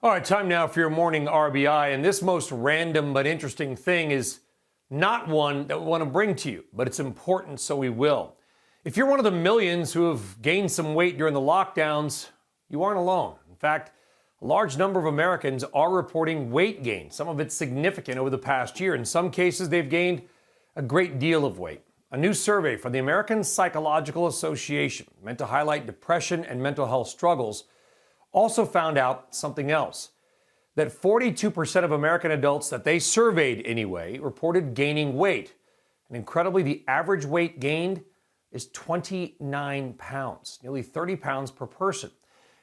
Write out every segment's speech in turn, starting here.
All right, time now for your morning RBI. And this most random but interesting thing is not one that we want to bring to you, but it's important, so we will. If you're one of the millions who have gained some weight during the lockdowns, you aren't alone. In fact, a large number of Americans are reporting weight gain. Some of it's significant over the past year. In some cases, they've gained a great deal of weight. A new survey from the American Psychological Association, meant to highlight depression and mental health struggles, also found out something else. That 42% of American adults that they surveyed anyway reported gaining weight. And incredibly, the average weight gained is 29 pounds, nearly 30 pounds per person.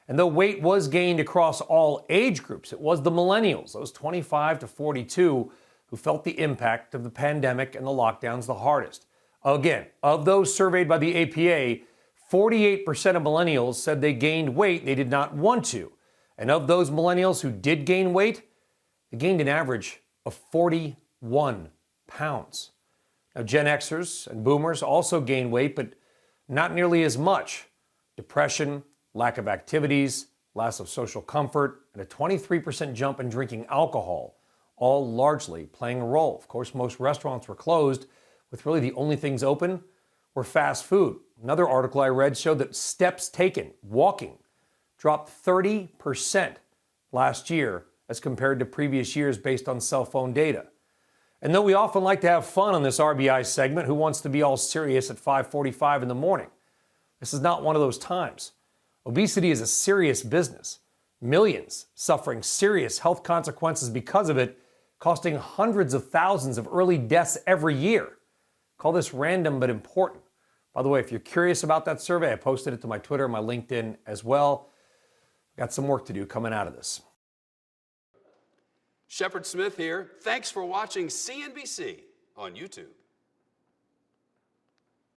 And though weight was gained across all age groups, it was the millennials, those 25 to 42, who felt the impact of the pandemic and the lockdowns the hardest. Again, of those surveyed by the APA, 48% of millennials said they gained weight they did not want to. And of those millennials who did gain weight, they gained an average of 41 pounds. Now, Gen Xers and Boomers also gained weight, but not nearly as much. Depression, lack of activities, loss of social comfort, and a 23% jump in drinking alcohol, all largely playing a role. Of course, most restaurants were closed, with really the only things open were fast food. Another article I read showed that steps taken, walking, dropped 30% last year as compared to previous years based on cell phone data. And though we often like to have fun on this RBI segment, who wants to be all serious at 5:45 in the morning? This is not one of those times. Obesity is a serious business. Millions suffering serious health consequences because of it, costing hundreds of thousands of early deaths every year. Call this random but important. By the way, if you're curious about that survey, I posted it to my Twitter and my LinkedIn as well. Got some work to do coming out of this. Shepard Smith here. Thanks for watching CNBC on YouTube.